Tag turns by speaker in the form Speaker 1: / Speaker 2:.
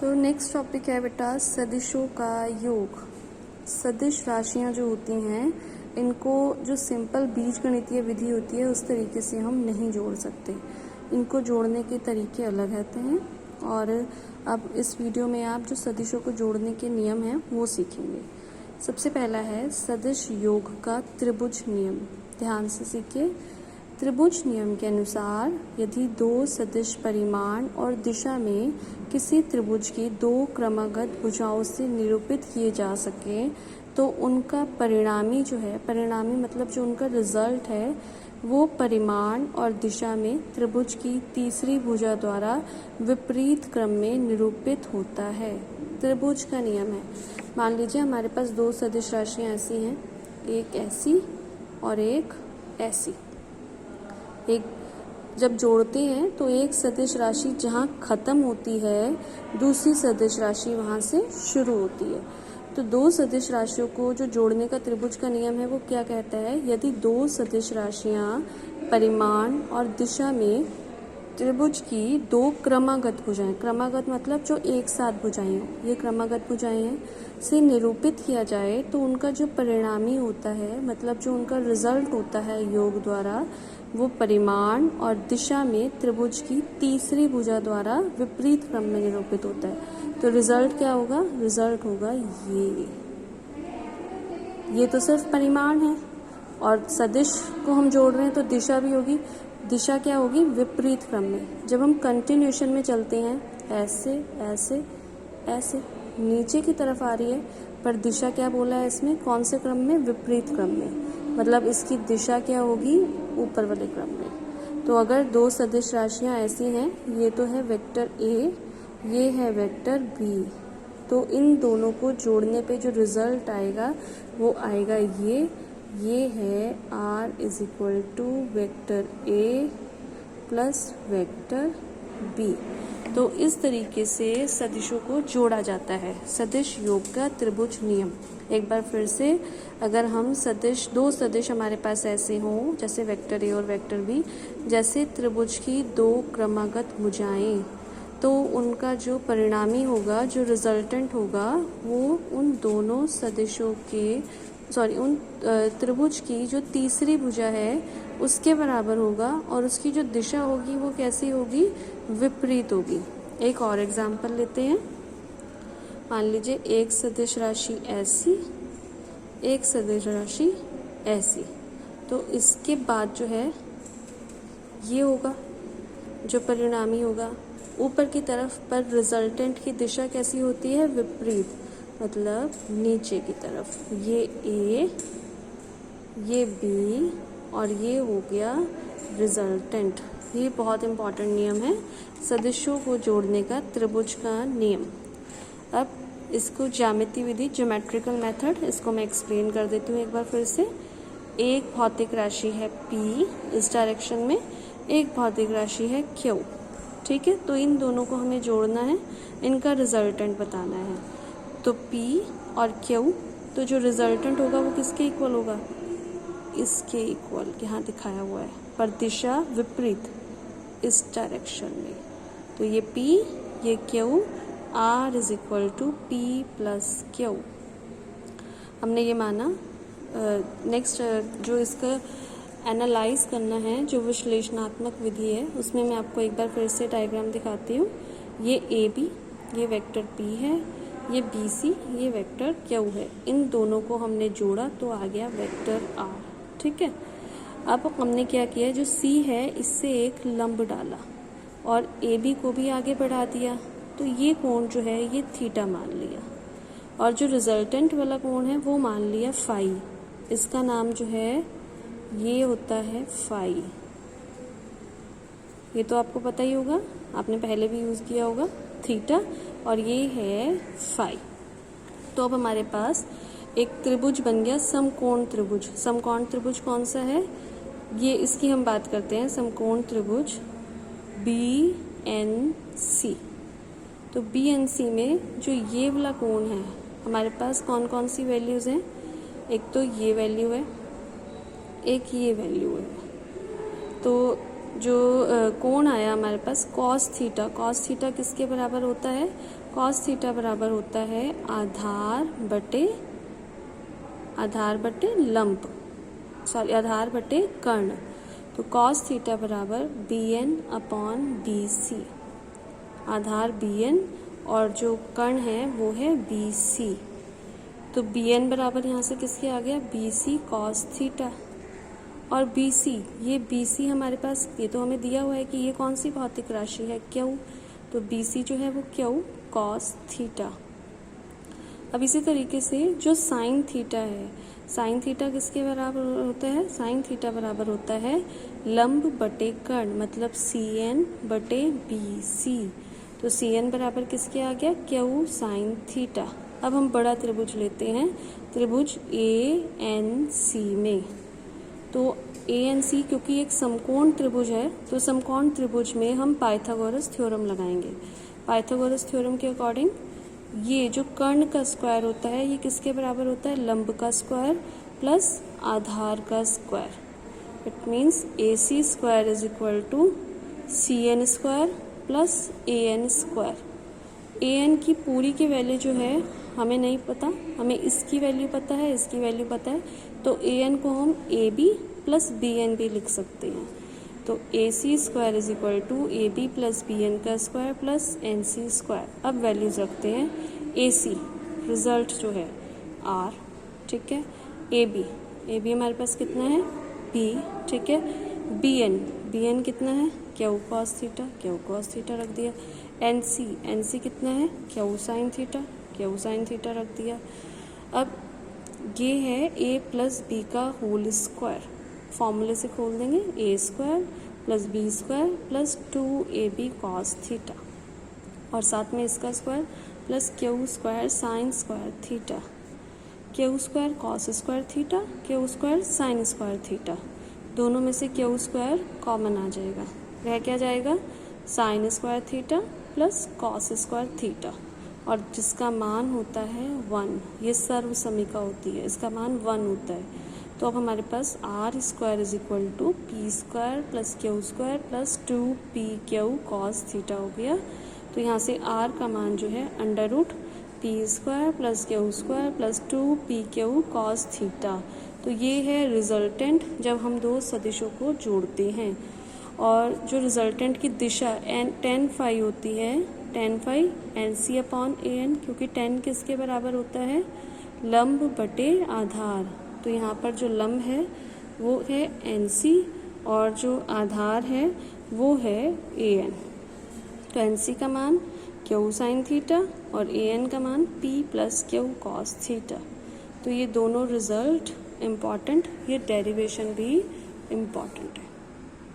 Speaker 1: तो next topic है बेटा सदिशों का योग। सदिश राशियां जो होती हैं इनको जो सिंपल बीजगणितीय विधि होती है उस तरीके से हम नहीं जोड़ सकते। इनको जोड़ने के तरीके अलग रहते हैं और अब इस वीडियो में आप जो सदिशों को जोड़ने के नियम हैं वो सीखेंगे। सबसे पहला है सदिश योग का त्रिभुज नियम। ध्यान से सीखिए। त्रिभुज नियम के अनुसार यदि दो सदिश परिमाण और दिशा में किसी त्रिभुज की दो क्रमागत भुजाओं से निरूपित किए जा सके तो उनका परिणामी जो है, परिणामी मतलब जो उनका रिजल्ट है वो परिमाण और दिशा में त्रिभुज की तीसरी भुजा द्वारा विपरीत क्रम में निरूपित होता है। त्रिभुज का नियम है। मान लीजिए हमारे पास दो सदिश राशियां ऐसी हैं, एक ऐसी और एक ऐसी। एक जब जोड़ते हैं तो एक सदिश राशि जहाँ खत्म होती है दूसरी सदिश राशि वहाँ से शुरू होती है। तो दो सदिश राशियों को जो जोड़ने का त्रिभुज का नियम है वो क्या कहता है, यदि दो सदिश राशियाँ परिमाण और दिशा में त्रिभुज की दो क्रमागत भुजाएं, क्रमागत मतलब जो एक साथ भुजाएं हो, ये क्रमागत भुजाएं हैं, से निरूपित किया जाए तो उनका जो परिणामी होता है मतलब जो उनका रिजल्ट होता है योग द्वारा वो परिमाण और दिशा में त्रिभुज की तीसरी भुजा द्वारा विपरीत क्रम में निरूपित होता है। तो रिजल्ट क्या होगा, रिजल्ट होगा ये तो सिर्फ परिमाण है और सदिश को हम जोड़ रहे हैं तो दिशा भी होगी। दिशा क्या होगी, विपरीत क्रम में। जब हम कंटिन्यूएशन में चलते हैं ऐसे ऐसे ऐसे नीचे की तरफ आ रही है, पर दिशा क्या बोला है इसमें, कौन से क्रम में, विपरीत क्रम में, मतलब इसकी दिशा क्या होगी, ऊपर वाले क्रम में। तो अगर दो सदिश राशियां ऐसी हैं, ये तो है वेक्टर ए, ये है वेक्टर बी, तो इन दोनों को जोड़ने पे जो रिजल्ट आएगा वो आएगा ये है r is equal to vector a plus vector b. तो इस तरीके से सदिशों को जोड़ा जाता है, सदिश योग का त्रिभुज नियम। एक बार फिर से, अगर हम सदिश, दो सदिश हमारे पास ऐसे हों जैसे वेक्टर ए और वेक्टर बी, जैसे त्रिभुज की दो क्रमागत भुजाएं, तो उनका जो परिणामी होगा, जो रिजल्टेंट होगा वो उन दोनों सदिशों के उन त्रिभुज की जो तीसरी भुजा है उसके बराबर होगा और उसकी जो दिशा होगी वो कैसी होगी, विपरीत होगी। एक और एग्जाम्पल लेते हैं। मान लीजिए एक सदिश राशि ऐसी, एक सदिश राशि ऐसी, तो इसके बाद जो है ये होगा जो परिणामी होगा। ऊपर की तरफ पर रिजल्टेंट की दिशा कैसी होती है, विपरीत, मतलब नीचे की तरफ। ये ए, ये बी और ये हो गया रिजल्टेंट। ये बहुत इंपॉर्टेंट नियम है सदिशों को जोड़ने का, त्रिभुज का नियम। अब इसको ज्यामिति विधि, ज्योमेट्रिकल मेथड, इसको मैं एक्सप्लेन कर देती हूँ एक बार फिर से। एक भौतिक राशि है P इस डायरेक्शन में, एक भौतिक राशि है Q, ठीक है। तो इन दोनों को हमें जोड़ना है, इनका रिजल्टेंट बताना है। तो P और Q, तो जो रिजल्टेंट होगा वो किसके इक्वल होगा, इसके इक्वल, यहाँ दिखाया हुआ है, पर दिशा विपरीत इस डायरेक्शन में। तो ये P, ये Q, R is equal to P plus Q। हमने ये माना। नेक्स्ट जो इसका एनालाइज करना है, जो विश्लेषणात्मक विधि है, उसमें मैं आपको एक बार फिर से डायग्राम दिखाती हूँ। ये AB, ये वेक्टर P है, ये BC, ये वेक्टर Q है। इन दोनों को हमने जोड़ा तो आ गया वेक्टर R, ठीक है। अब हमने क्या किया, जो C है इससे एक लंब डाला और AB को भी आगे बढ़ा दिया, तो ये कोण जो है ये थीटा मान लिया और जो रिजल्टेंट वाला कोण है वो मान लिया फाई। इसका नाम जो है ये होता है फाई। ये तो आपको पता ही होगा, आपने पहले भी यूज़ किया होगा, थीटा, और ये है फाई। तो अब हमारे पास एक त्रिभुज बन गया, समकोण त्रिभुज। समकोण त्रिभुज कौन सा है, ये इसकी हम बात करते हैं, समकोण त्रिभुज BNC। तो BNC में जो ये वाला कोण है, हमारे पास कौन कौन सी वैल्यूज़ हैं, एक तो ये वैल्यू है, एक ये वैल्यू है। तो जो कोण आया हमारे पास कॉस थीटा, कॉस थीटा किसके बराबर होता है? कॉस थीटा बराबर होता है आधार बटे लंब, सॉरी आधार बटे कर्ण। तो कॉस थीटा बराबर bn अपॉन bc, आधार bn और जो कर्ण है वो है bc। तो bn बराबर यहाँ से किसके आ गया? bc cos theta. और bc, ये bc हमारे पास, ये तो हमें दिया हुआ है कि ये कौन सी भौतिक राशि है? क्यू। तो bc जो है वो क्यू कॉस थीटा। अब इसी तरीके से जो साइन थीटा है, साइन थीटा किसके बराबर होता है? साइन थीटा बराबर होता है लंब बटे कर्ण, मतलब cn बटे bc। तो cn बराबर किसके आ गया? Q sine theta. अब हम बड़ा त्रिभुज लेते हैं, त्रिभुज ANC में। तो ANC क्योंकि एक समकोण त्रिभुज है, तो समकोण त्रिभुज में हम पाइथागोरस थ्योरम लगाएंगे। पाइथागोरस थ्योरम के अकॉर्डिंग ये जो कर्ण का स्क्वायर होता है ये किसके बराबर होता है? लंब का स्क्वायर प्लस आधार का square. It means AC square is equal to CN square plus AN square. AN की पूरी की वैल्यू जो है हमें नहीं पता, हमें इसकी वैल्यू पता है, इसकी वैल्यू पता है, तो AN को हम AB प्लस BN भी लिख सकते हैं। तो AC square is equal to AB plus BN का स्क्वायर प्लस NC स्क्वायर। अब वैल्यूज रखते हैं। AC रिजल्ट जो है R, ठीक है। AB हमारे पास कितना है? B, ठीक है। BN कितना है? Q cos theta, Q cos theta रख दिया। NC कितना है? क्यू साइन थीटा रख दिया। अब ये है A प्लस B का होल स्क्वायर, फॉर्मूले से खोल देंगे। A square plus B square plus 2AB cos theta, और साथ में इसका square plus Q square sine square theta, Q square cos square theta, Q square sine square theta. दोनों में से क्यू स्क्वायर कॉमन आ जाएगा, रह क्या जाएगा? Sine square theta plus cos square theta, और जिसका मान होता है 1। ये सर्व समीका होती है, इसका मान 1 होता है। तो अब हमारे पास R square is equal to P square plus Q square plus 2PQ cos theta हो गया। तो यहाँ से R का मान जो है under root P square plus Q square plus 2PQ cos theta. तो ये है रिजल्टेंट जब हम दो सदिशों को जोड़ते हैं। और जो रिजल्टेंट की दिशा tan फाई होती है, tan phi NC upon AN, क्योंकि tan किसके बराबर होता है? लंब बटे आधार। तो यहाँ पर जो लंब है वो है NC और जो आधार है वो है AN। तो NC का मान Q साइन थीटा और AN का मान P plus Q cos theta. तो ये दोनों रिजल्ट इम्पॉर्टेंट, ये डेरिवेशन भी इम्पॉर्टेंट है।